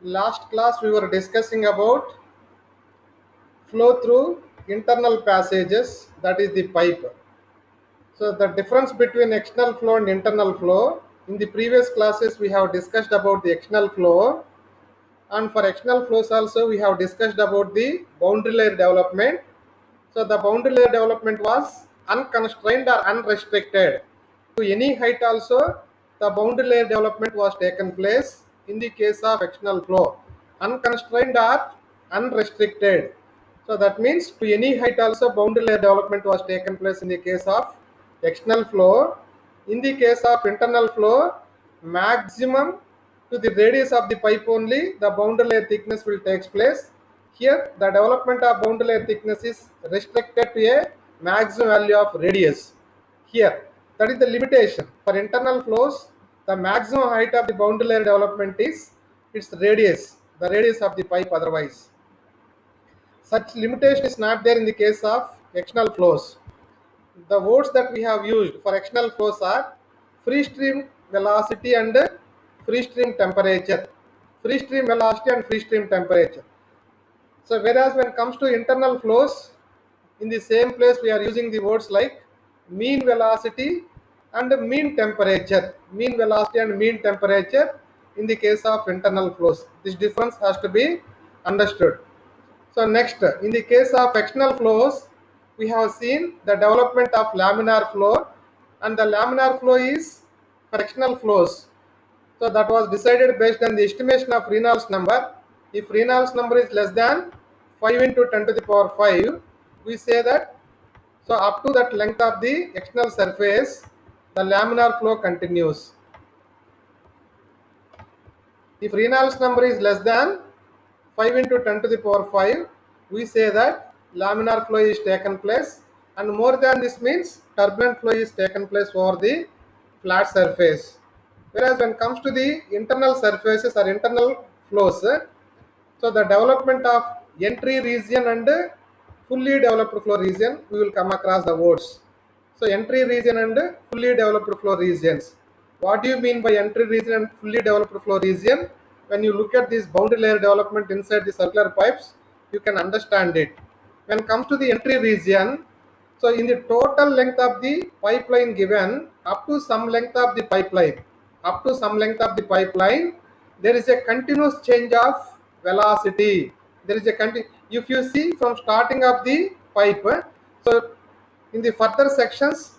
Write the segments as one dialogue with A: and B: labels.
A: Last class we were discussing about flow through internal passages, that is the pipe. So the difference between external flow and internal flow, in the previous classes we have discussed about the external flow, and for external flows also we have discussed about the boundary layer development. So the boundary layer development was unconstrained or unrestricted. To any height also, the boundary layer development was taken place in the case of external flow. Unconstrained or unrestricted. So that means to any height also boundary layer development was taken place in the case of external flow. In the case of internal flow, maximum to the radius of the pipe only the boundary layer thickness will take place. Here the development of boundary layer thickness is restricted to a maximum value of radius. Here that is the limitation. For internal flows, the maximum height of the boundary layer development is its radius, the radius of the pipe otherwise. Such limitation is not there in the case of external flows. The words that we have used for external flows are free stream velocity and free stream temperature. Free stream velocity and free stream temperature. So whereas when it comes to internal flows, in the same place we are using the words like mean velocity and mean temperature. Mean velocity and mean temperature in the case of internal flows. This difference has to be understood. So next, in the case of external flows, we have seen the development of laminar flow, and the laminar flow is for external flows. So that was decided based on the estimation of Reynolds number. If Reynolds number is less than 5 into 10 to the power 5, we say that so up to that length of the external surface, the laminar flow continues. If Reynolds number is less than 5 into 10 to the power 5, we say that laminar flow is taken place, and more than this means turbulent flow is taken place over the flat surface. Whereas when it comes to the internal surfaces or internal flows, so the development of entry region and fully developed flow region, we will come across the words. So entry region and fully developed flow regions. What do you mean by entry region and fully developed flow region? When you look at this boundary layer development inside the circular pipes, you can understand it. When it comes to the entry region, so in the total length of the pipeline given, up to some length of the pipeline, there is a continuous change of velocity. There is a if you see from starting of the pipe, so in the further sections,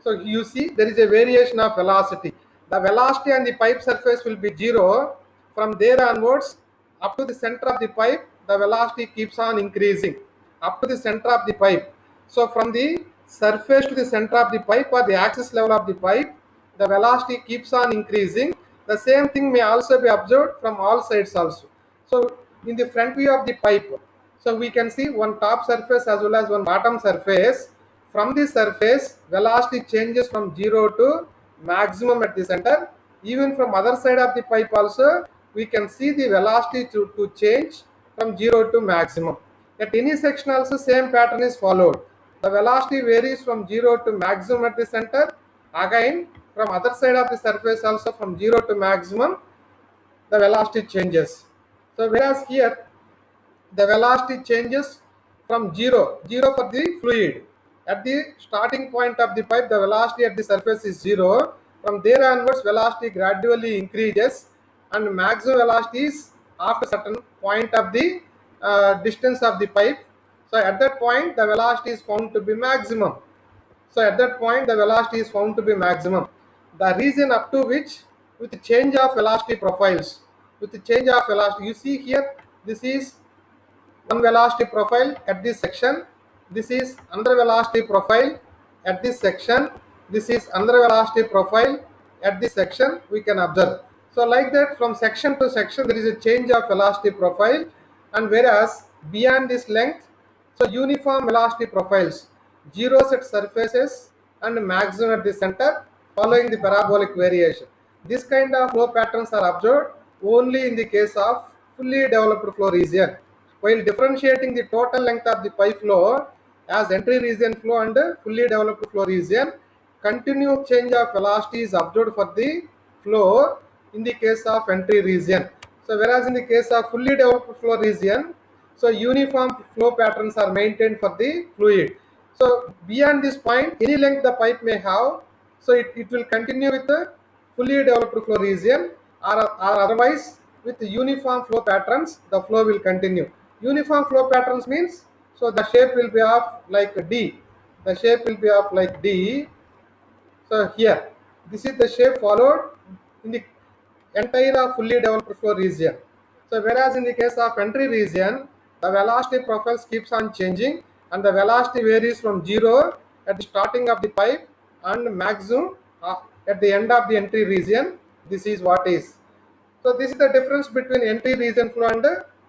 A: so you see there is a variation of velocity. The velocity on the pipe surface will be 0. From there onwards, up to the center of the pipe, the velocity keeps on increasing up to the center of the pipe. So from the surface to the center of the pipe or the axis level of the pipe, the velocity keeps on increasing. The same thing may also be observed from all sides also. So in the front view of the pipe, so we can see one top surface as well as one bottom surface. From the surface, velocity changes from 0 to maximum at the center. Even from other side of the pipe also, we can see the velocity to change from 0 to maximum. At any section also same pattern is followed. The velocity varies from 0 to maximum at the center. Again, from other side of the surface also from 0 to maximum, the velocity changes. So whereas here, the velocity changes from 0 for the fluid. At the starting point of the pipe, the velocity at the surface is 0. From there onwards, velocity gradually increases, and maximum velocity is after certain point of the distance of the pipe. So at that point, the velocity is found to be maximum. So at that point, the velocity is found to be maximum. The region up to which, with the change of velocity profiles, with the change of velocity, you see here, this is one velocity profile at this section. This is another velocity profile at this section. This is another velocity profile at this section, we can observe. So like that, from section to section, there is a change of velocity profile, and whereas beyond this length, so uniform velocity profiles, zeros at surfaces and maximum at the center, following the parabolic variation. This kind of flow patterns are observed only in the case of fully developed flow region. While differentiating the total length of the pipe flow as entry region flow and fully developed flow region, continuous change of velocity is observed for the flow in the case of entry region. So whereas in the case of fully developed flow region, so uniform flow patterns are maintained for the fluid. So beyond this point, any length the pipe may have, so it will continue with the fully developed flow region, or otherwise with the uniform flow patterns, the flow will continue. Uniform flow patterns means, so the shape will be of like D. The shape will be of like D. So here, this is the shape followed in the entire fully developed flow region. So whereas in the case of entry region, the velocity profile keeps on changing and the velocity varies from 0 at the starting of the pipe and maximum at the end of the entry region. This is what is. So this is the difference between entry region flow and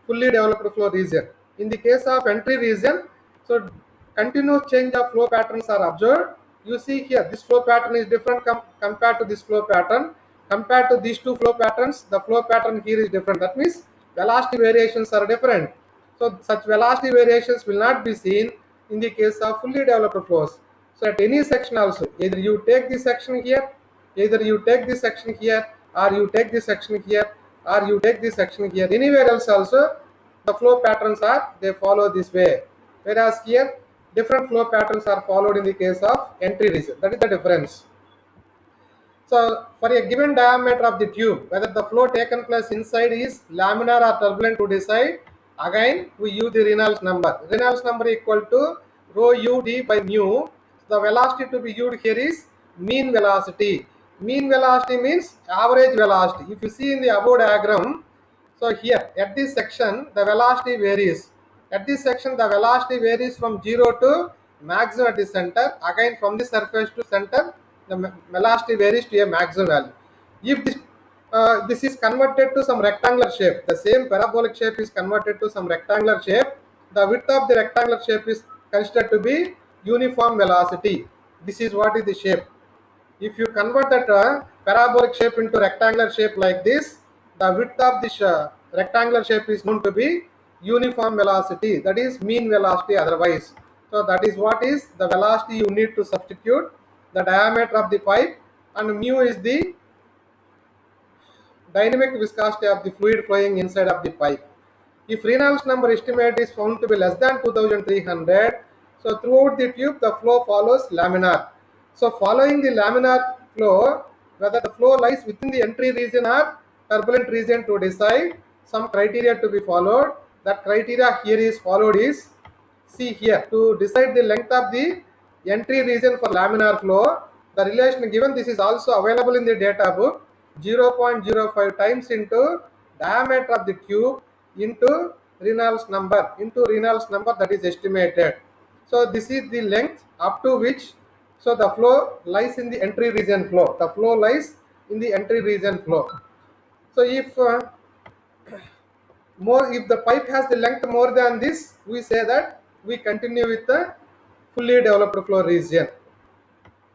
A: fully developed flow region. In the case of entry region, so continuous change of flow patterns are observed. You see here, this flow pattern is different compared to this flow pattern. Compared to these two flow patterns, the flow pattern here is different. That means velocity variations are different. So such velocity variations will not be seen in the case of fully developed flows. So at any section also, either you take this section here, either you take this section here, or you take this section here, or you take this section here. Anywhere else also, the flow patterns are, they follow this way. Whereas here, different flow patterns are followed in the case of entry region. That is the difference. So for a given diameter of the tube, whether the flow taken place inside is laminar or turbulent to decide, again we use the Reynolds number. Reynolds number equal to rho ud by mu. The velocity to be used here is mean velocity. Mean velocity means average velocity. If you see in the above diagram, so here at this section the velocity varies. At this section the velocity varies from 0 to maximum at the center. Again from the surface to center the velocity varies to a maximum value. If this is converted to some rectangular shape, the same parabolic shape is converted to some rectangular shape, the width of the rectangular shape is considered to be uniform velocity. This is what is the shape. If you convert that parabolic shape into rectangular shape like this, the width of this rectangular shape is known to be uniform velocity, that is mean velocity otherwise. So that is what is the velocity you need to substitute the diameter of the pipe, and mu is the dynamic viscosity of the fluid flowing inside of the pipe. If Reynolds number estimate is found to be less than 2300, so throughout the tube the flow follows laminar. So following the laminar flow, whether the flow lies within the entry region or turbulent region to decide, some criteria to be followed. That criteria here is followed is, see here, to decide the length of the entry region for laminar flow, the relation given, this is also available in the data book, 0.05 times into diameter of the tube into Reynolds number, that is estimated. So this is the length up to which, so the flow lies in the entry region flow. The flow lies in the entry region flow. So if if the pipe has the length more than this, we say that we continue with the fully developed flow region.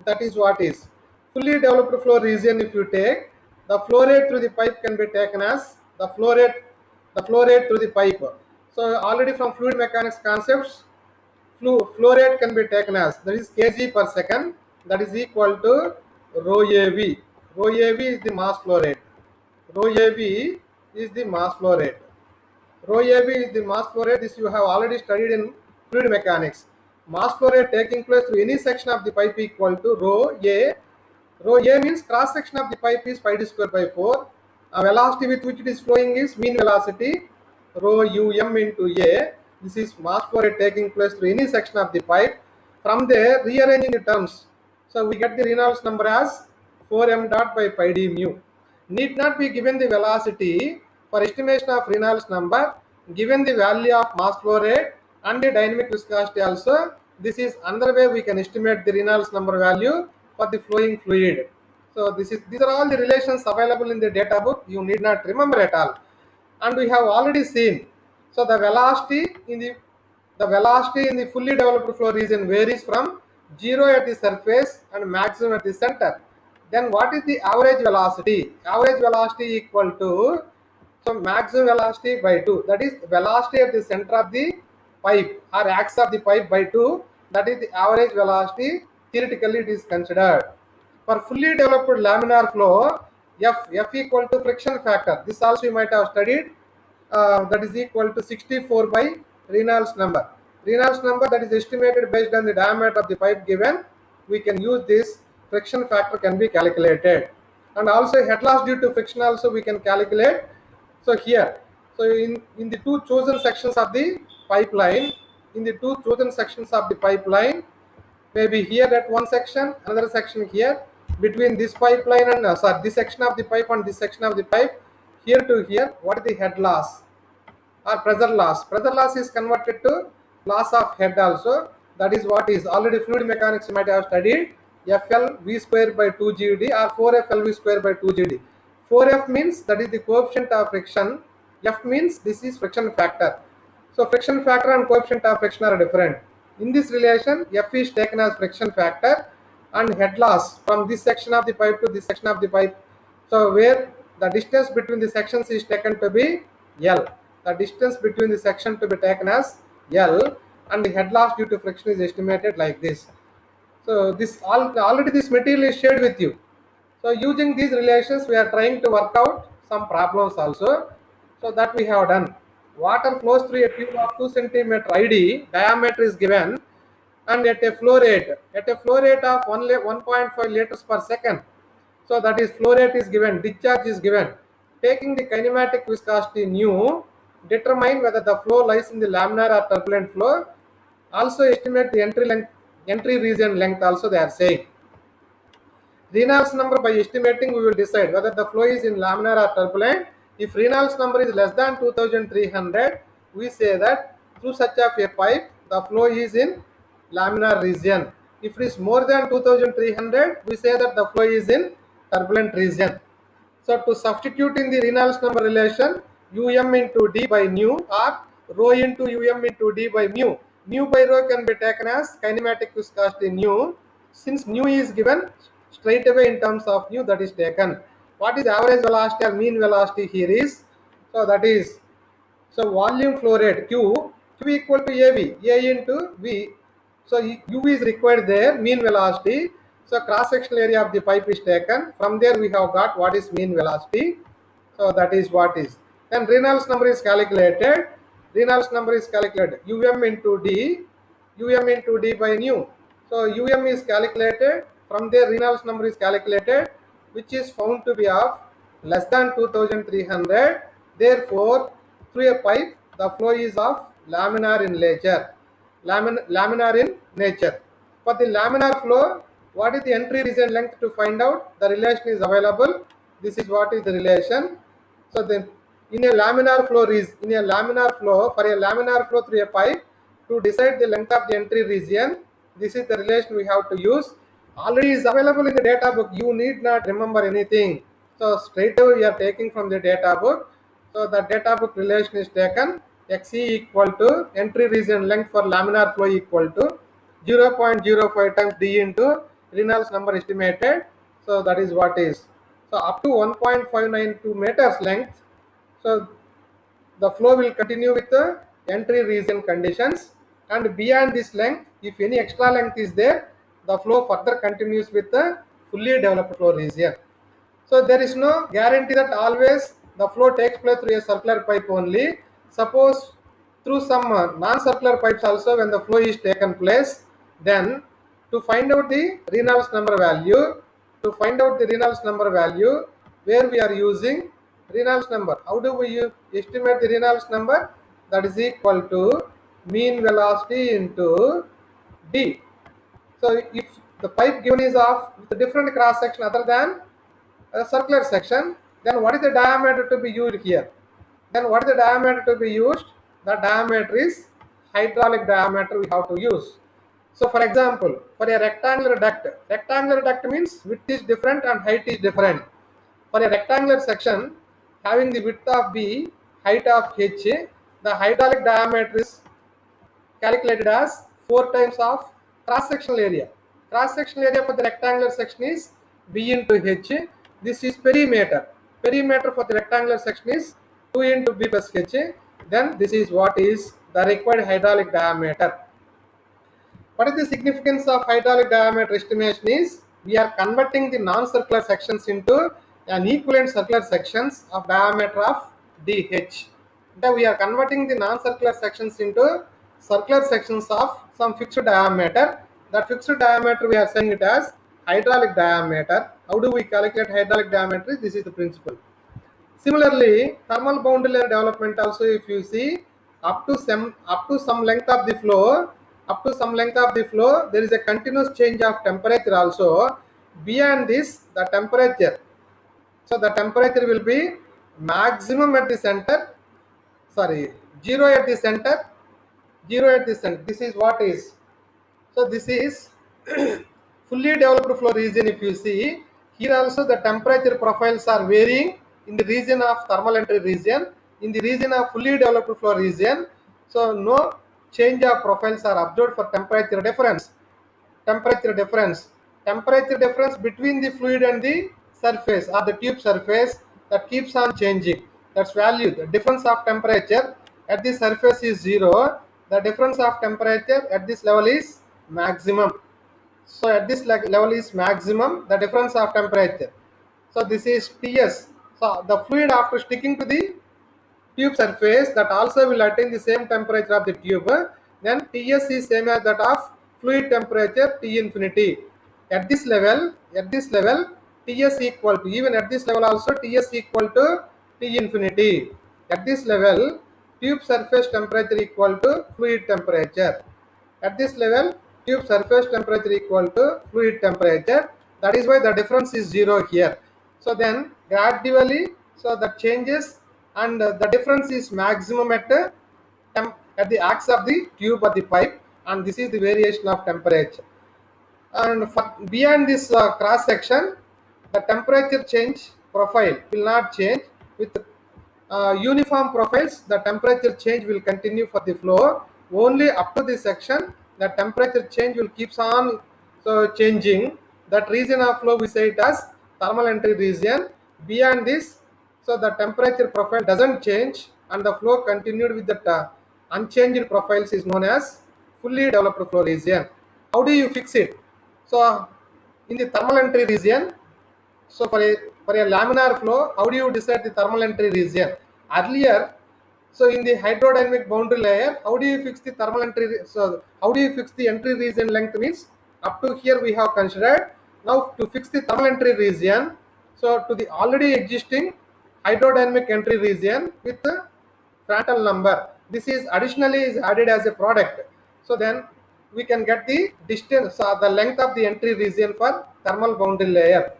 A: That is what is fully developed flow region. If you take the flow rate through the pipe can be taken as the flow rate through the pipe. So already from fluid mechanics concepts, flow rate can be taken as, that is kg per second, that is equal to rho av. Rho av is the mass flow rate. Rho av is the mass flow rate. Rho av is the mass flow rate. This you have already studied in fluid mechanics. Mass flow rate taking place through any section of the pipe equal to rho a. Rho a means cross section of the pipe is pi d square by 4. Velocity with which it is flowing is mean velocity, rho um into a. This is mass flow rate taking place through any section of the pipe. From there, rearranging the terms, so we get the Reynolds number as 4m dot by pi d mu. Need not be given the velocity for estimation of Reynolds number, given the value of mass flow rate and the dynamic viscosity also. This is another way we can estimate the Reynolds number value for the flowing fluid. So these are all the relations available in the data book. You need not remember at all. And we have already seen, so the velocity in the fully developed flow region varies from 0 at the surface and maximum at the center. Then what is the average velocity? Average velocity equal to, so maximum velocity by 2, that is velocity at the center of the pipe or axis of the pipe by 2, that is the average velocity. Theoretically it is considered. For fully developed laminar flow, F equal to friction factor. This also you might have studied. That is equal to 64 by Reynolds number. Reynolds number that is estimated based on the diameter of the pipe given. We can use this friction factor can be calculated, and also head loss due to friction also we can calculate. So here, so in the two chosen sections of the pipeline, maybe here at one section, another section here, between this pipeline and this section of the pipe and this section of the pipe, here to here, what is the head loss or pressure loss? Pressure loss is converted to loss of head also. That is what is already fluid mechanics you might have studied. FL V square by 2 GD or 4F LV square by 2 GD. 4F means that is the coefficient of friction. F means this is friction factor. So friction factor and coefficient of friction are different. In this relation, F is taken as friction factor and head loss from this section of the pipe to this section of the pipe. So where the distance between the sections is taken to be L. The distance between the section to be taken as L, and the head loss due to friction is estimated like this. So this already this material is shared with you. So using these relations we are trying to work out some problems also. So that we have done. Water flows through a tube of 2 centimeter ID, diameter is given, and at a flow rate of 1.5 liters per second. So that is flow rate is given, discharge is given. Taking the kinematic viscosity nu, determine whether the flow lies in the laminar or turbulent flow. Also estimate the entry region length also they are saying. Reynolds number, by estimating we will decide whether the flow is in laminar or turbulent. If Reynolds number is less than 2300, we say that through such of a pipe the flow is in laminar region. If it is more than 2300, we say that the flow is in turbulent region. So to substitute in the Reynolds number relation, um into d by nu or rho into um into d by mu. Mu by rho can be taken as kinematic viscosity nu. Since nu is given, straight away in terms of nu that is taken. What is average velocity or mean velocity here is, so that is, so volume flow rate Q equal to AV, A into V. So U is required there, mean velocity. So cross sectional area of the pipe is taken. From there we have got what is mean velocity. So that is what is. Then Reynolds number is calculated. Um into D by nu. So um is calculated. From there Reynolds number is calculated, which is found to be of less than 2300. Therefore, through a pipe, the flow is of laminar in nature. Laminar in nature. For the laminar flow, what is the entry region length to find out? The relation is available. This is what is the relation. So then, in a laminar flow for a laminar flow through a pipe, to decide the length of the entry region, this is the relation we have to use. Already is available in the data book. You need not remember anything. So straight away we are taking from the data book. So the data book relation is taken. Xe equal to entry region length for laminar flow equal to 0.05 times d into Reynolds number estimated. So that is what is. So up to 1.592 meters length. So the flow will continue with the entry region conditions, and beyond this length, if any extra length is there, the flow further continues with the fully developed flow region. So there is no guarantee that always the flow takes place through a circular pipe only. Suppose through some non-circular pipes also when the flow is taken place, then to find out the Reynolds number value, where we are using Reynolds number. How do we estimate the Reynolds number? That is equal to mean velocity into d. So if the pipe given is of with a different cross section other than a circular section, then what is the diameter to be used here? The diameter is hydraulic diameter we have to use. So for example, for a rectangular duct means width is different and height is different. For a rectangular section having the width of B, height of H, the hydraulic diameter is calculated as 4 times of cross-sectional area. Cross-sectional area for the rectangular section is B into H. This is perimeter. Perimeter for the rectangular section is 2 into B plus H. Then this is what is the required hydraulic diameter. What is the significance of hydraulic diameter estimation is, we are converting the non-circular sections into an equivalent circular sections of diameter of dh. That we are converting the non-circular sections into circular sections of some fixed diameter. That fixed diameter we are saying it as hydraulic diameter. How do we calculate hydraulic diameter? This is the principle. Similarly, thermal boundary layer development also, if you see, up to some length of the flow, there is a continuous change of temperature also. Beyond this, the temperature, so the temperature will be maximum at the center, sorry, zero at the center, zero at the center. This is what is. So this is fully developed flow region. If you see here also, the temperature profiles are varying in the region of thermal entry region, in the region of fully developed flow region. So no change of profiles are observed for temperature difference. Temperature difference between the fluid and the surface or the tube surface, that keeps on changing. That's value. The difference of temperature at the surface is zero. The difference of temperature at this level is maximum. So at this level is maximum, the difference of temperature. So this is Ts. So the fluid, after sticking to the tube surface, that also will attain the same temperature of the tube, then Ts is same as that of fluid temperature T infinity. At this level Ts equal to, even at this level also, Ts equal to T infinity. At this level, tube surface temperature equal to fluid temperature. At this level, tube surface temperature equal to fluid temperature. That is why the difference is zero here. So then gradually, so that changes, and the difference is maximum at the axis of the tube or the pipe, and this is the variation of temperature. And beyond this cross section, the temperature change profile will not change. With uniform profiles, the temperature change will continue for the flow. Only up to this section, the temperature change will keeps on changing. That region of flow we say it as thermal entry region. Beyond this, so the temperature profile doesn't change and the flow continued with that unchanged profiles is known as fully developed flow region. How do you fix it? So in the thermal entry region, so for a laminar flow, how do you decide the thermal entry region? Earlier, so in the hydrodynamic boundary layer, how do you fix the thermal entry? So how do you fix the entry region length means up to here we have considered. Now to fix the thermal entry region, so to the already existing hydrodynamic entry region with the Prandtl number, this is additionally is added as a product. So then we can get the distance, the length of the entry region for thermal boundary layer.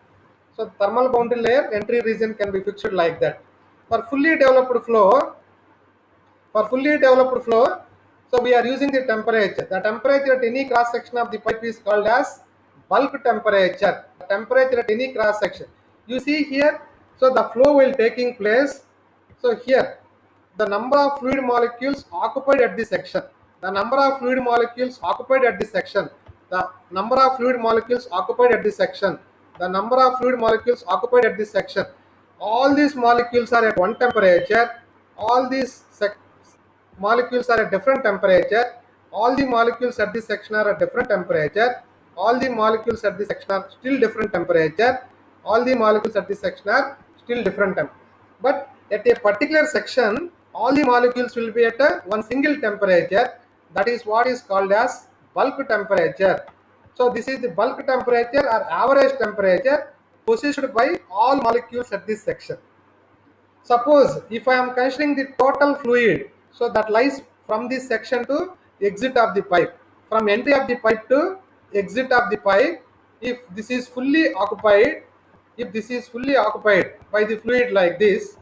A: So thermal boundary layer entry region can be fixed like that. For fully developed flow, so we are using the temperature. The temperature at any cross section of the pipe is called as bulk temperature. The temperature at any cross section. You see here, so the flow will taking place. So here, the number of fluid molecules occupied at this section. The number of fluid molecules occupied at this section. The number of fluid molecules occupied at this section. The number of fluid molecules occupied at this section. All these molecules are at one temperature. All these molecules are at different temperature. All the molecules at this section are at different temperature. All the molecules at this section are still different temperature. All the molecules at this section are still different temperature. But at a particular section, all the molecules will be at one single temperature. That is what is called as bulk temperature. So this is the bulk temperature or average temperature possessed by all molecules at this section. Suppose if I am considering the total fluid, so that lies from this section to exit of the pipe, from entry of the pipe to exit of the pipe, if this is fully occupied, by the fluid like this,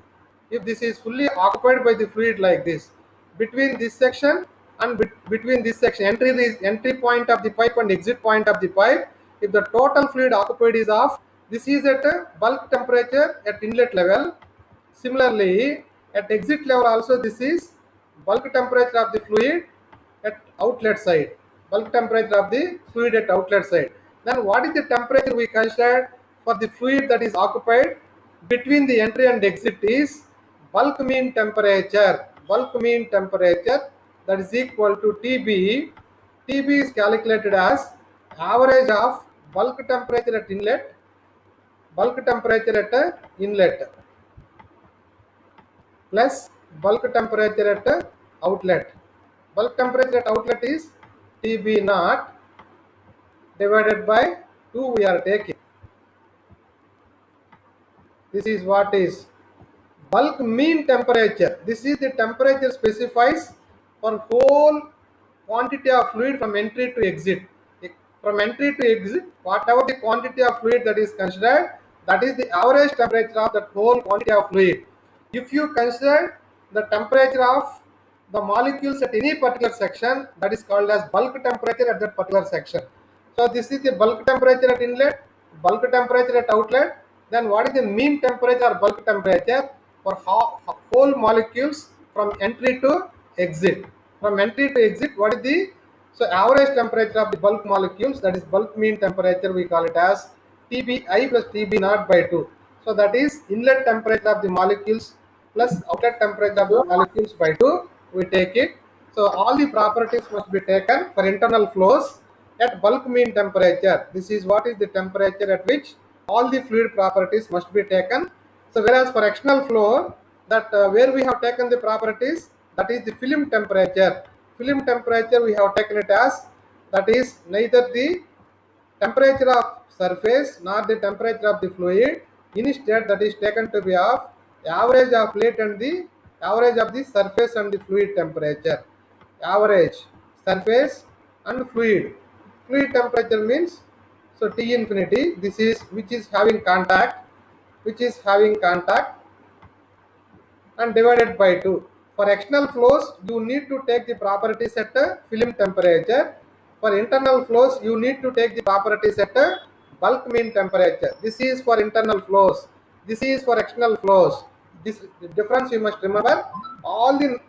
A: between this section and between this section, entry point of the pipe and exit point of the pipe, if the total fluid occupied is of, this is at a bulk temperature at inlet level. Similarly, at exit level also this is bulk temperature of the fluid at outlet side. Bulk temperature of the fluid at outlet side. Then what is the temperature we considered for the fluid that is occupied between the entry and exit is bulk mean temperature. Bulk mean temperature, that is equal to TB. TB is calculated as average of bulk temperature at inlet bulk temperature at inlet plus bulk temperature at outlet. Bulk temperature at outlet is TB naught divided by 2 we are taking. This is what is bulk mean temperature. This is the temperature specifies for whole quantity of fluid from entry to exit. From entry to exit, whatever the quantity of fluid that is considered, that is the average temperature of that whole quantity of fluid. If you consider the temperature of the molecules at any particular section, that is called as bulk temperature at that particular section. So this is the bulk temperature at inlet, bulk temperature at outlet. Then what is the mean temperature or bulk temperature for whole molecules from entry to exit? From entry to exit, what is the average temperature of the bulk molecules, that is bulk mean temperature, we call it as TBI plus TB naught by 2. So that is inlet temperature of the molecules plus outlet temperature of the molecules by 2, we take it. So all the properties must be taken for internal flows at bulk mean temperature. This is what is the temperature at which all the fluid properties must be taken. So whereas for external flow, that where we have taken the properties, that is the film temperature. Film temperature we have taken it as, that is neither the temperature of surface nor the temperature of the fluid. Instead, that is taken to be of average of plate and the average of the surface and the fluid temperature. Average surface and fluid. Fluid temperature means, so T infinity, this is which is having contact, and divided by 2. For external flows, you need to take the properties at a film temperature. For internal flows, you need to take the properties at a bulk mean temperature. This is for internal flows. This is for external flows. This difference you must remember. All the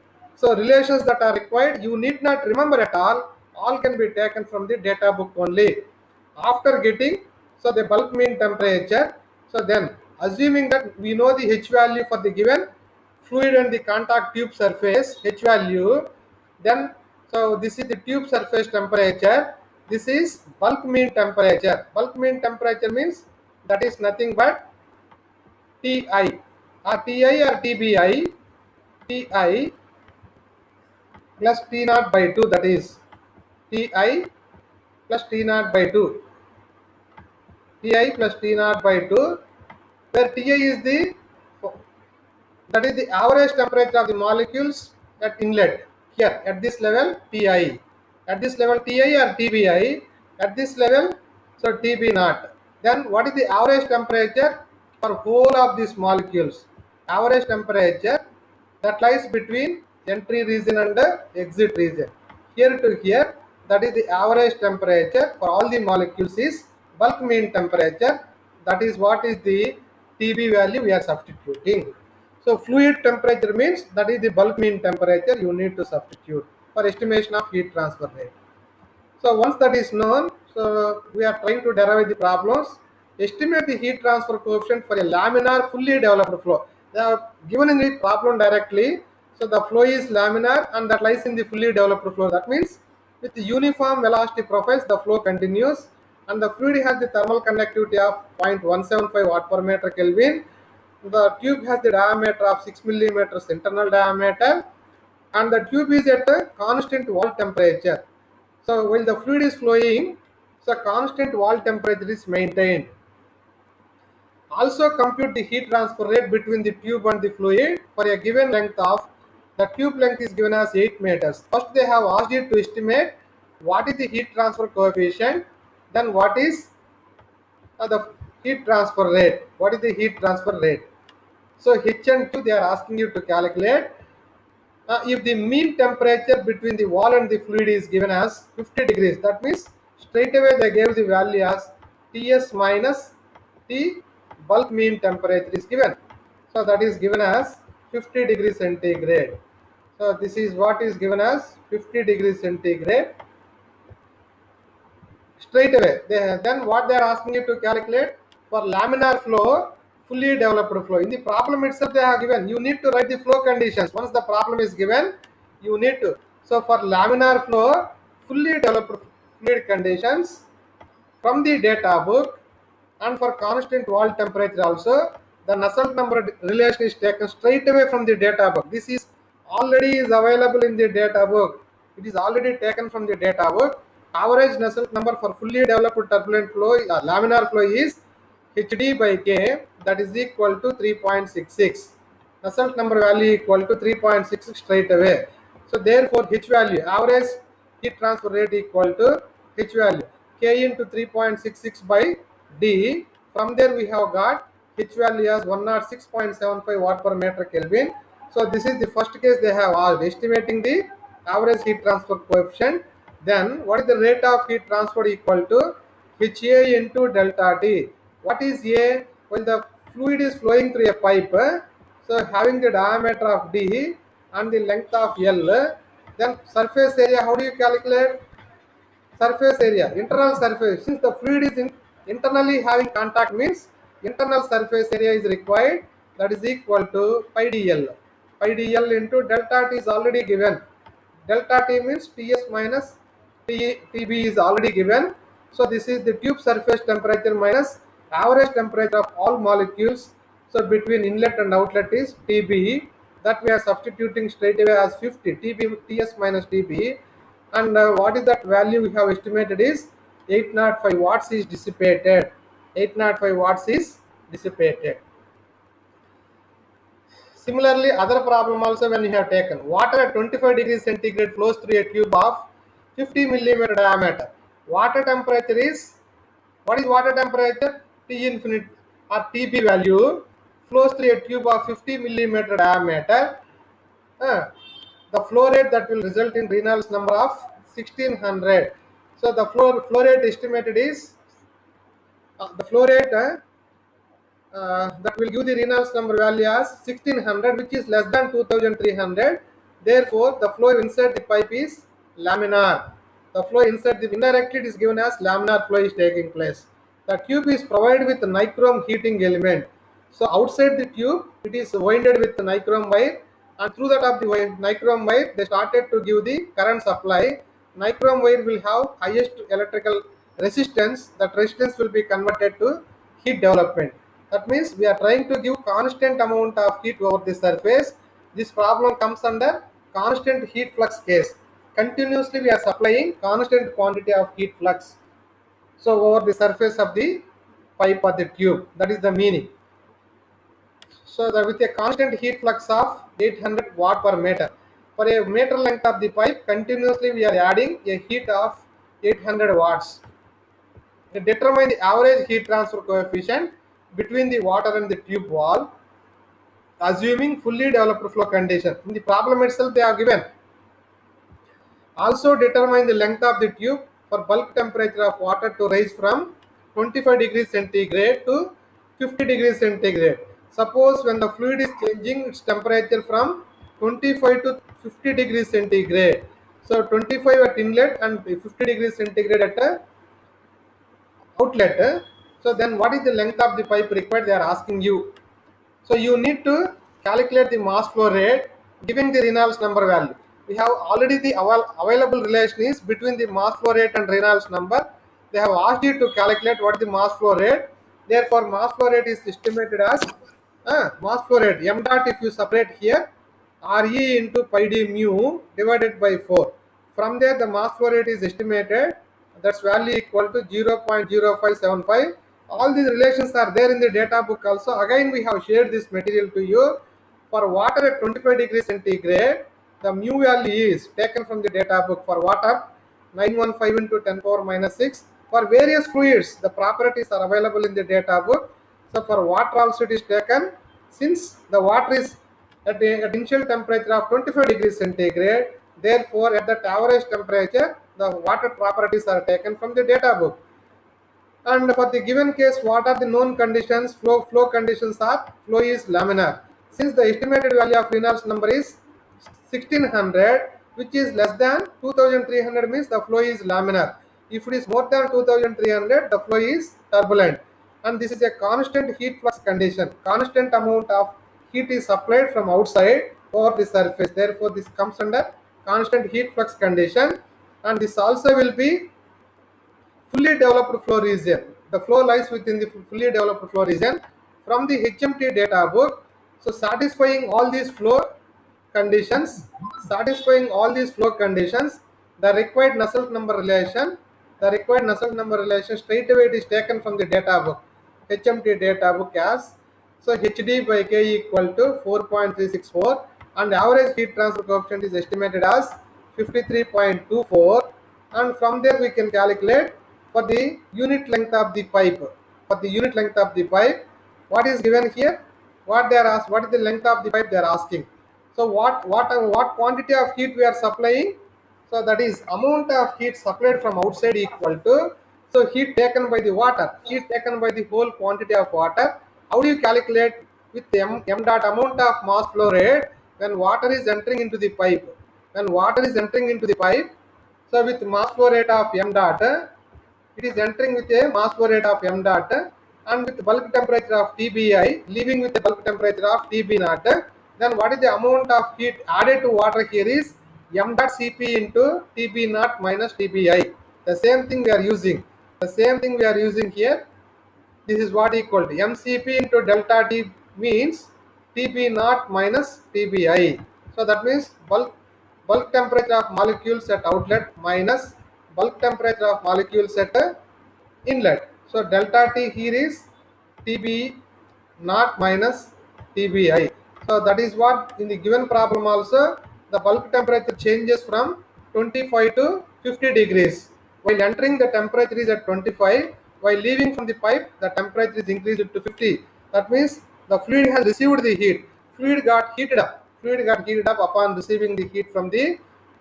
A: relations that are required, you need not remember at all. All can be taken from the data book only. After getting the bulk mean temperature, so then assuming that we know the H value for the given fluid and the contact tube surface H value, then this is the tube surface temperature, this is bulk mean temperature. Bulk mean temperature means that is nothing but TI or TBI, TI plus T naught by 2, that is TI plus T naught by 2, Ti plus T naught by 2, where Ti is the average temperature of the molecules at inlet. Here at this level Ti, at this level Ti or TBI, at this level TB naught. Then what is the average temperature for whole of these molecules? Average temperature that lies between entry region and exit region. Here to here, that is the average temperature for all the molecules is bulk mean temperature. That is what is the TB value we are substituting. So fluid temperature means that is the bulk mean temperature you need to substitute for estimation of heat transfer rate. So once that is known, so we are trying to derive the problems. Estimate the heat transfer coefficient for a laminar fully developed flow. They are given in the problem directly. So the flow is laminar and that lies in the fully developed flow. That means with the uniform velocity profiles, the flow continues and the fluid has the thermal conductivity of 0.175 watt per meter Kelvin. The tube has the diameter of 6 millimeters internal diameter and the tube is at a constant wall temperature. So while the fluid is flowing, constant wall temperature is maintained. Also compute the heat transfer rate between the tube and the fluid for a given length of, the tube length is given as 8 meters. First they have asked you to estimate what is the heat transfer coefficient, then what is the heat transfer rate. What is the heat transfer rate? So H and Q they are asking you to calculate. If the mean temperature between the wall and the fluid is given as 50 degrees, that means straight away they gave the value as Ts minus T bulk mean temperature is given. So that is given as 50 degrees centigrade. So this is what is given as 50 degrees centigrade. Straight away, then what they are asking you to calculate for laminar flow, fully developed flow. In the problem itself they have given, you need to write the flow conditions. Once the problem is given, you need to. So for laminar flow, fully developed fluid conditions, from the data book, And for constant wall temperature also, the Nusselt number relation is taken straight away from the data book. This is already is available in the data book. It is already taken from the data book. Average Nusselt number for fully developed turbulent flow, laminar flow is Hd by K, that is equal to 3.66. Nusselt number value equal to 3.66 straight away. So therefore H value, average heat transfer rate equal to H value, K into 3.66 by D. From there we have got H value as 106.75 watt per meter Kelvin. So this is the first case they have asked, estimating the average heat transfer coefficient. Then what is the rate of heat transfer equal to HA into delta T. What is A? When the fluid is flowing through a pipe, so having the diameter of D and the length of L, then surface area, how do you calculate? Surface area, internal surface. Since the fluid is internally having contact, means internal surface area is required, that is equal to pi dl. Pi dl into delta T is already given. Delta T means Ts minus Tb is already given. So this is the tube surface temperature minus average temperature of all molecules. So between inlet and outlet is Tb, that we are substituting straight away as 50 Tb, Ts minus Tb. And what is that value we have estimated is 805 watts is dissipated. 805 watts is dissipated. Similarly, other problem also, when you have taken water at 25 degrees centigrade flows through a tube of 50 millimeter diameter. Water temperature is, what is water temperature? T infinite or Tb value flows through a tube of 50 millimeter diameter. The flow rate that will result in Reynolds number of 1600. So the flow rate estimated is the flow rate that will give the Reynolds number value as 1600, which is less than 2300. Therefore, the flow inside the pipe is laminar. The flow inside the indirectly it is given as laminar flow is taking place. The tube is provided with nichrome heating element. So outside the tube, it is winded with nichrome wire, and through that of the nichrome wire, they started to give the current supply. Nichrome wire will have highest electrical resistance. That resistance will be converted to heat development. That means we are trying to give constant amount of heat over the surface. This problem comes under constant heat flux case. Continuously we are supplying constant quantity of heat flux, so over the surface of the pipe or the tube. That is the meaning. So that with a constant heat flux of 800 watt per meter, for a meter length of the pipe, continuously we are adding a heat of 800 watts. To determine the average heat transfer coefficient between the water and the tube wall, assuming fully developed flow condition. In the problem itself they are given. Also determine the length of the tube for bulk temperature of water to rise from 25 degrees centigrade to 50 degrees centigrade. Suppose when the fluid is changing its temperature from 25 to 50 degrees centigrade. So 25 at inlet and 50 degrees centigrade at a outlet. So then what is the length of the pipe required, they are asking you. So you need to calculate the mass flow rate giving the Reynolds number value. We have already the available relation is between the mass flow rate and Reynolds number. They have asked you to calculate what is the mass flow rate. Therefore mass flow rate is estimated as mass flow rate m dot, if you separate here, Re into pi d mu divided by 4. From there the mass flow rate is estimated, that's value equal to 0.0575. All these relations are there in the data book also. Again we have shared this material to you. For water at 25 degrees centigrade, the mu value is taken from the data book. For water, 915 into 10 power minus 6. For various fluids, the properties are available in the data book. So for water also it is taken. Since the water is at the initial temperature of 25 degrees centigrade, therefore at that average temperature, the water properties are taken from the data book. And for the given case, what are the known conditions? Flow conditions are flow is laminar. Since the estimated value of Reynolds number is 1600, which is less than 2300, means the flow is laminar. If it is more than 2300, the flow is turbulent. And this is a constant heat flux condition. Constant amount of heat is supplied from outside over the surface. Therefore, this comes under constant heat flux condition. And this also will be fully developed flow region. The flow lies within the fully developed flow region from the HMT data book. So satisfying all these flow conditions, the required Nusselt number relation, straight away it is taken from the data book, HMT data book as, so HD by K equal to 4.364 and average heat transfer coefficient is estimated as 53.24, and from there we can calculate for the unit length of the pipe. What is given here? What is the length of the pipe they are asking? So what quantity of heat we are supplying? So that is amount of heat supplied from outside equal to, so heat taken by the whole quantity of water. How do you calculate? With m dot amount of mass flow rate when water is entering into the pipe. So with mass flow rate of m dot, it is entering with a mass flow rate of m dot, and with bulk temperature of TBI, leaving with the bulk temperature of TB naught. Then what is the amount of heat added to water here is m dot Cp into TB naught minus TBI. The same thing we are using. Here. This is what equal to mCp into delta T means TB naught minus TBI. So that means bulk temperature of molecules at outlet minus bulk temperature of molecules at inlet. So delta T here is TB naught minus TBI. So that is what in the given problem also the bulk temperature changes from 25 to 50 degrees. While entering the temperature is at 25, while leaving from the pipe the temperature is increased to 50. That means the fluid has received the heat. Fluid got heated up upon receiving the heat from the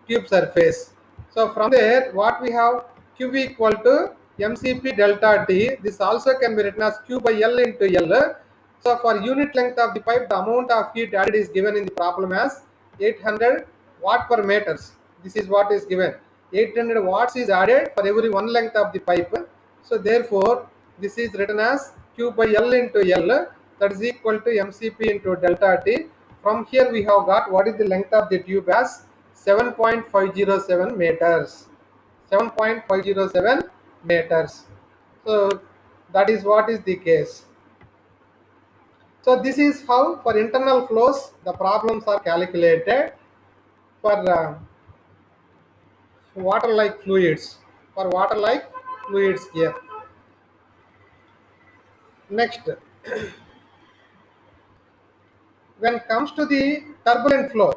A: tube surface. So from there what we have, Q equal to mCp delta T. This also can be written as Q by L into L. So for unit length of the pipe, the amount of heat added is given in the problem as 800 watt per meters. This is what is given. 800 watts is added for every one length of the pipe. So therefore, this is written as Q by L into L, that is equal to mCp into delta T. From here we have got what is the length of the tube as 7.507 meters. 7.507 meters. So that is what is the case. So this is how for internal flows the problems are calculated for water-like fluids. Here. Next, when comes to the turbulent flow,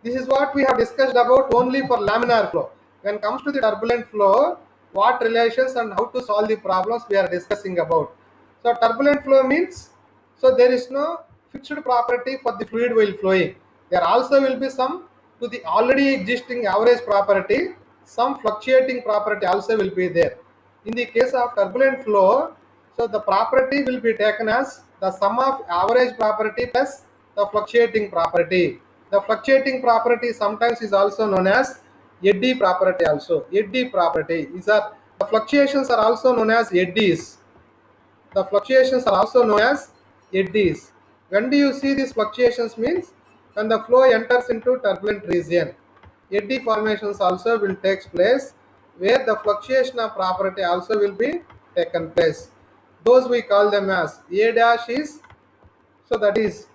A: this is what we have discussed about only for laminar flow. When comes to the turbulent flow, what relations and how to solve the problems we are discussing about. So turbulent flow means, so there is no fixed property for the fluid while flowing. There also will be some to the already existing average property, some fluctuating property also will be there. In the case of turbulent flow, so the property will be taken as the sum of average property plus the fluctuating property. The fluctuating property sometimes is also known as eddy property also. Eddy property is the fluctuations are also known as eddies. When do you see these fluctuations means? When the flow enters into turbulent region. Eddy formations also will take place where the fluctuation of property also will be taken place. Those we call them as A dash is, so that is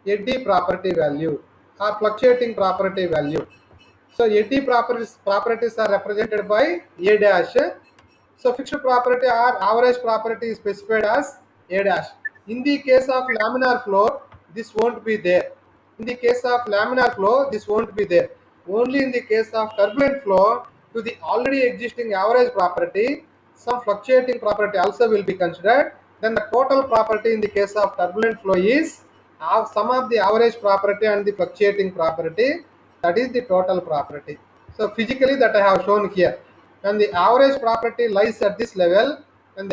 A: eddy property value or fluctuating property value. So eddy properties are represented by A dash. So fixed property or average property is specified as A dash. In the case of laminar flow, this won't be there. Only in the case of turbulent flow, to the already existing average property, some fluctuating property also will be considered. Then the total property in the case of turbulent flow is sum of the average property and the fluctuating property, that is the total property. So physically that I have shown here. When the average property lies at this level, the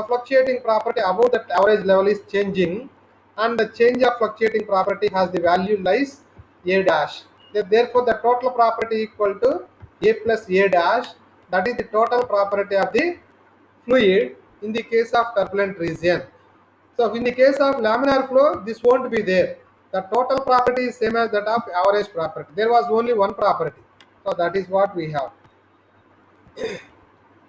A: fluctuating property above that average level is changing, and the change of fluctuating property has the value lies A dash. Therefore the total property equal to A plus A dash, that is the total property of the fluid in the case of turbulent region. So in the case of laminar flow, this won't be there. The total property is same as that of average property. There was only one property. So that is what we have.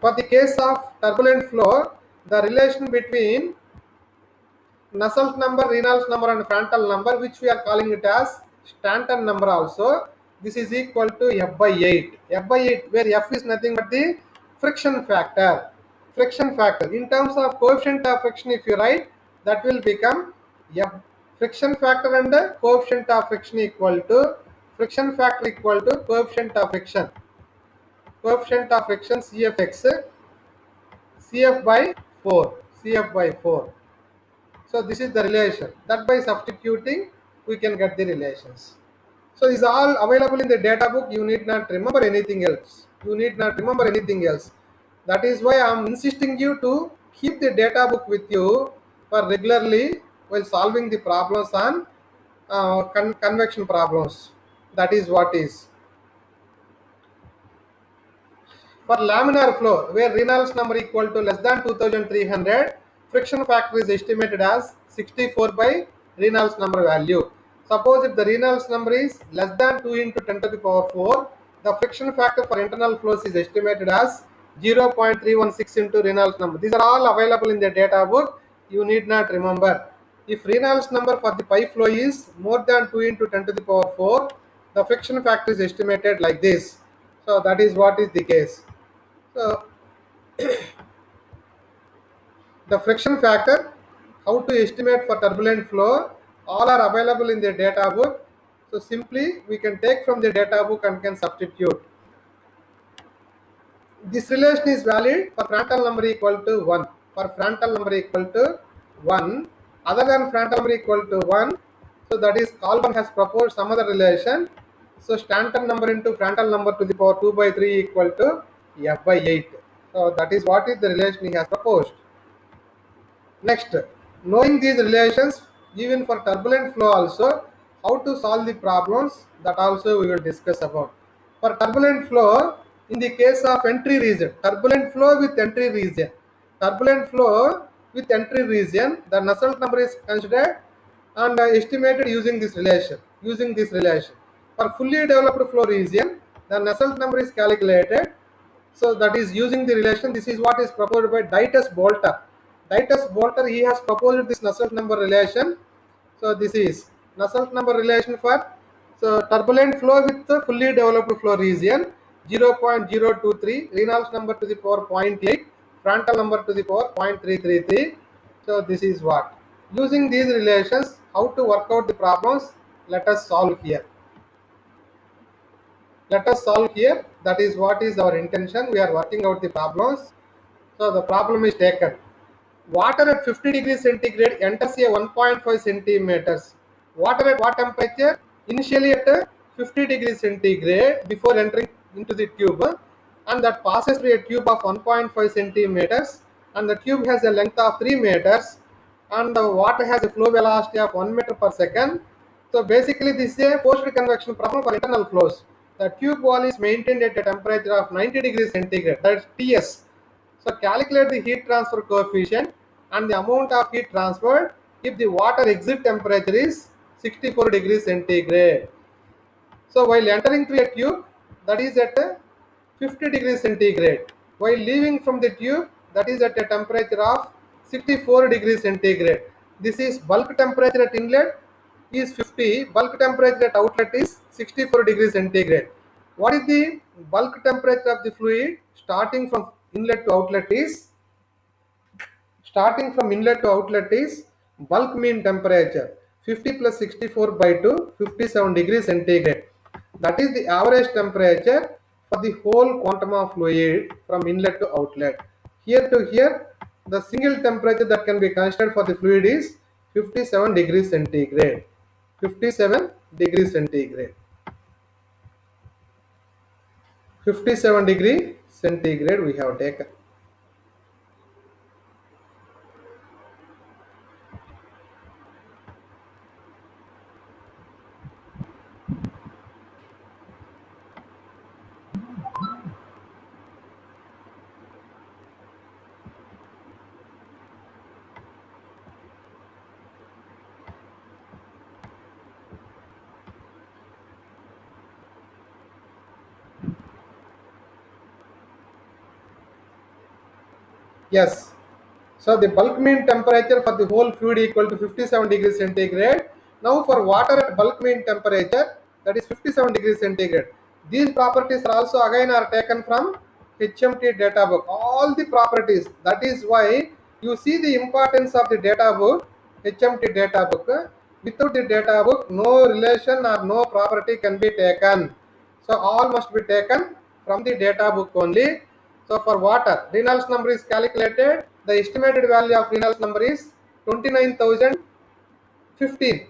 A: For the case of turbulent flow, the relation between Nusselt number, Reynolds number and Frankel number, which we are calling it as Stanton number also, this is equal to F by 8. F by 8, where F is nothing but the friction factor. Friction factor. In terms of coefficient of friction, if you write, that will become F friction factor and the coefficient of friction equal to friction factor equal to coefficient of friction. Coefficient of friction CFX, CF by 4. CF by 4. So this is the relation. That by substituting, we can get the relations. So these are all available in the data book. You need not remember anything else. You need not remember anything else. That is why I am insisting you to keep the data book with you for regularly while solving the problems on convection problems. That is what is. For laminar flow, where Reynolds number equal to less than 2300, friction factor is estimated as 64 by Reynolds number value. Suppose if the Reynolds number is less than 2 into 10 to the power 4, the friction factor for internal flows is estimated as 0.316 into Reynolds number. These are all available in the data book. You need not remember. If Reynolds number for the pipe flow is more than 2 into 10 to the power 4, the friction factor is estimated like this. So that is what is the case. So the friction factor, how to estimate for turbulent flow, all are available in the data book. So simply we can take from the data book and can substitute. This relation is valid for Frankel number equal to 1. For Frankel number equal to 1, other than Frankel number equal to 1, so that is Kalban has proposed some other relation. So Stanton number into Frankel number to the power 2 by 3 equal to F by 8. So that is what is the relation he has proposed. Next, knowing these relations, even for turbulent flow also, how to solve the problems, that also we will discuss about. For turbulent flow, in the case of entry region, turbulent flow with entry region, turbulent flow with entry region, the Nusselt number is considered and estimated using this relation. For fully developed flow region, the Nusselt number is calculated. So that is using the relation. This is what is proposed by Dieter's-Bolter. Dieter's-Bolter, he has proposed this Nusselt number relation. So this is Nusselt number relation for turbulent flow with the fully developed flow region 0.023, Reynolds number to the power 0.8, Frankel number to the power 0.333. So this is what. Using these relations, how to work out the problems, let us solve here. Let us solve here. That is what is our intention. We are working out the problems. So the problem is taken. Water at 50 degrees centigrade enters a 1.5 centimeters. Water at what temperature? Initially at 50 degrees centigrade before entering into the tube, and that passes through a tube of 1.5 centimeters, and the tube has a length of 3 meters, and the water has a flow velocity of 1 meter per second. So basically this is a forced convection problem for internal flows. The tube wall is maintained at a temperature of 90 degrees centigrade, that is Ts. So calculate the heat transfer coefficient and the amount of heat transferred if the water exit temperature is 64 degrees centigrade. So while entering through a tube, that is at 50 degrees centigrade. While leaving from the tube, that is at a temperature of 64 degrees centigrade. This is bulk temperature at inlet is 50, bulk temperature at outlet is 64 degrees centigrade. What is the bulk temperature of the fluid starting from inlet to outlet is bulk mean temperature 50 plus 64 by 2, 57 degrees centigrade. That is the average temperature for the whole quantum of fluid from inlet to outlet. Here to here, the single temperature that can be considered for the fluid is 57 degrees centigrade. 57 degrees centigrade. 57 degree centigrade we have taken. Yes. So the bulk mean temperature for the whole fluid equal to 57 degrees centigrade. Now for water at bulk mean temperature, that is 57 degrees centigrade. These properties are also again are taken from HMT data book. All the properties. That is why you see the importance of the data book, HMT data book. Without the data book, no relation or no property can be taken. So all must be taken from the data book only. So for water, Reynolds number is calculated. The estimated value of Reynolds number is 29,015,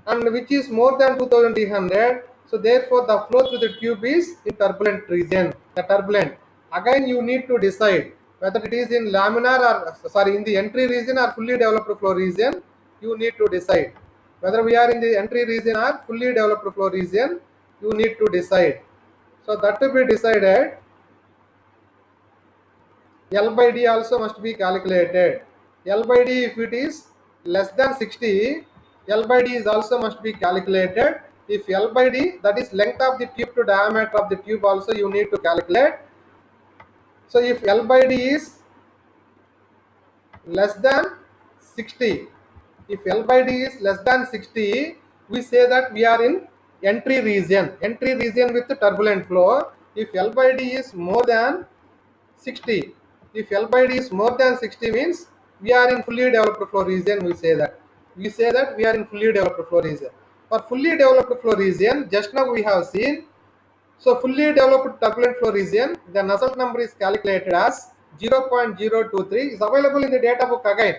A: and which is more than 2,300. So therefore, the flow through the tube is in turbulent region. The turbulent. Again, you need to decide whether it is in laminar or in the entry region or fully developed flow region. You need to decide whether we are in the entry region or fully developed flow region. You need to decide. So that to be decided, L by D also must be calculated. L by D, if it is less than 60, L by D is also must be calculated. If L by D, that is length of the tube to diameter of the tube, also you need to calculate. So if L by D is less than 60, if L by D is less than 60, we say that we are in entry region with turbulent flow. If L by D is more than 60, if L by D is more than 60 means we are in fully developed flow region. We say that we are in fully developed flow region. For fully developed flow region, just now we have seen, so fully developed turbulent flow region, the Nusselt number is calculated as 0.023, is available in the data book again.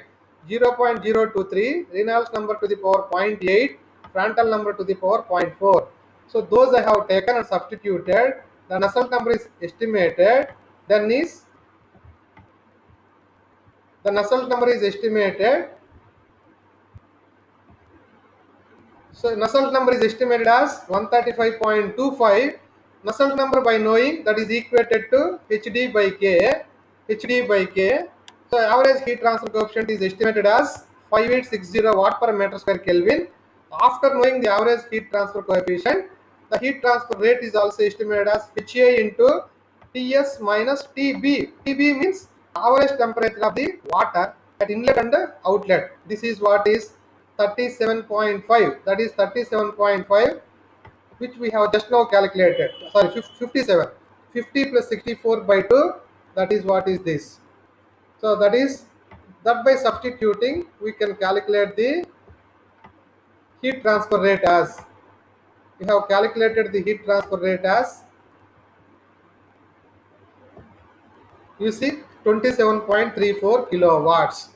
A: 0.023, Reynolds number to the power 0.8, Prandtl number to the power 0.4. So those I have taken and substituted. The Nusselt number is estimated. Then is the Nusselt number is estimated. So Nusselt number is estimated as 135.25. Nusselt number, by knowing, that is equated to HD by K. HD by K. So average heat transfer coefficient is estimated as 5860 watt per meter square Kelvin. After knowing the average heat transfer coefficient, the heat transfer rate is also estimated as HA into Ts minus Tb. Tb means average temperature of the water at inlet and outlet. This is what is 37.5. That is 37.5, which we have just now calculated. Sorry, 57. 50 plus 64 by 2. That is what is this. So that is that by substituting we can calculate the heat transfer rate as, we have calculated the heat transfer rate as, you see, 27.34 kilowatts.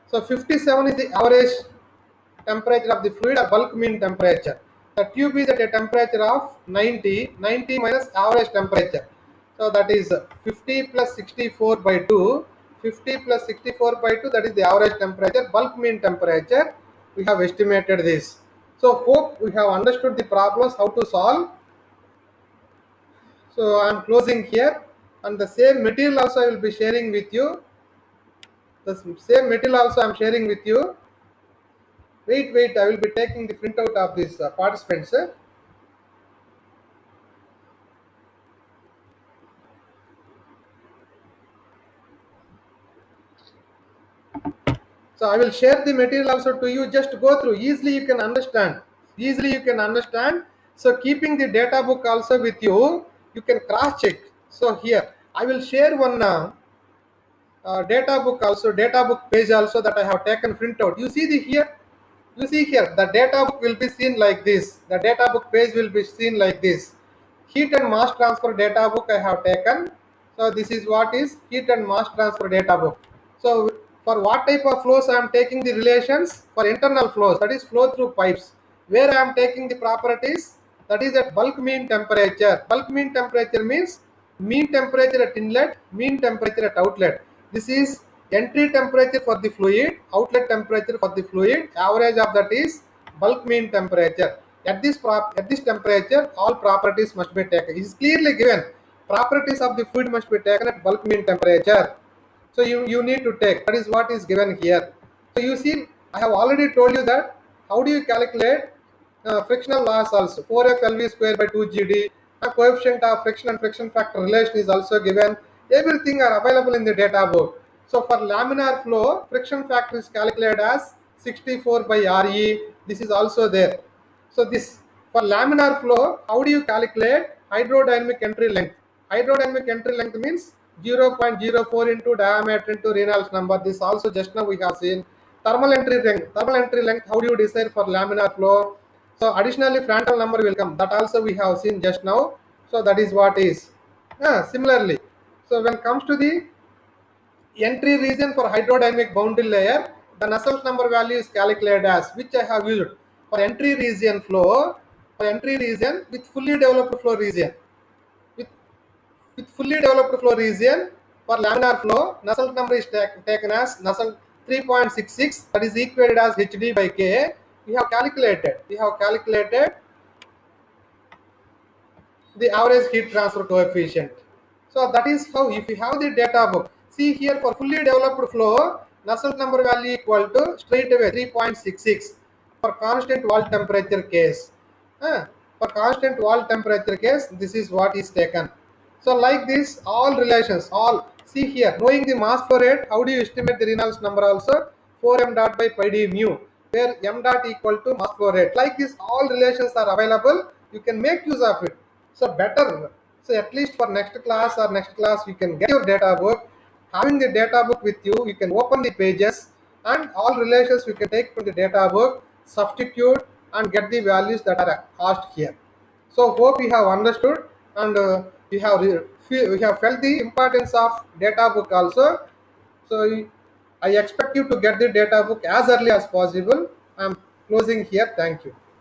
A: So 57 is the average temperature of the fluid or bulk mean temperature. The tube is at a temperature of 90 minus average temperature. So that is 50 plus 64 by 2. 50 plus 64 by 2, that is the average temperature, bulk mean temperature. We have estimated this. So hope we have understood the problems, how to solve. So I am closing here, and the same material also I will be sharing with you. The same material also I am sharing with you. Wait, I will be taking the printout of these participants. So I will share the material also to you. Just go through. Easily you can understand. So keeping the data book also with you, you can cross check. So here I will share one data book also, data book page also, that I have taken printout. You see here. You see here, the data book will be seen like this. The data book page will be seen like this. Heat and mass transfer data book I have taken. So this is what is heat and mass transfer data book. So for what type of flows I am taking the relations? For internal flows, that is flow through pipes. Where I am taking the properties, that is at bulk mean temperature. Bulk mean temperature means mean temperature at inlet, mean temperature at outlet. This is entry temperature for the fluid, outlet temperature for the fluid. Average of that is bulk mean temperature. At this temperature, all properties must be taken. It is clearly given. Properties of the fluid must be taken at bulk mean temperature. So you need to take. That is what is given here. So you see, I have already told you that how do you calculate frictional loss also. 4F LV square by 2GD. A coefficient of friction and friction factor relation is also given. Everything are available in the data book. So for laminar flow, friction factor is calculated as 64 by Re. This is also there. So this for laminar flow, how do you calculate hydrodynamic entry length? Hydrodynamic entry length means 0.04 into diameter into Reynolds number. This also just now we have seen. Thermal entry length. Thermal entry length, how do you decide for laminar flow? So additionally, Frenkel number will come. That also we have seen just now. So that is what is. Similarly, so when it comes to the entry region for hydrodynamic boundary layer, the Nusselt number value is calculated as, which I have used for entry region flow, for entry region with fully developed flow region. With, with fully developed flow region for laminar flow, Nusselt number is taken as Nusselt 3.66, that is equated as HD by K. We have calculated the average heat transfer coefficient. So that is how, if you have the data book, see here for fully developed flow, Nusselt number value equal to straight away 3.66 for constant wall temperature case. For constant wall temperature case, this is what is taken. So like this, all relations, all see here, knowing the mass flow rate, how do you estimate the Reynolds number also? 4m dot by pi d mu, where m dot equal to mass flow rate. Like this, all relations are available. You can make use of it. So better. So at least for next class, you can get your data book. Having the data book with you, you can open the pages and all relations you can take from the data book, substitute and get the values that are asked here. So hope you have understood and you have felt the importance of data book also. So I expect you to get the data book as early as possible. I am closing here. Thank you.